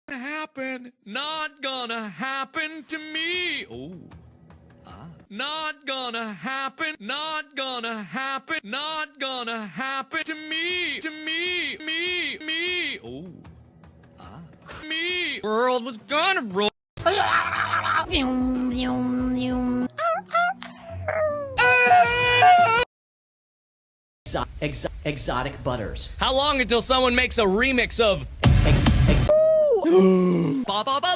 Happen, not gonna happen to me. Ooh. Not gonna happen, not gonna happen, not gonna happen to me, me. Ooh. Me. World was gonna roll. Exotic butters. How long until someone makes a remix of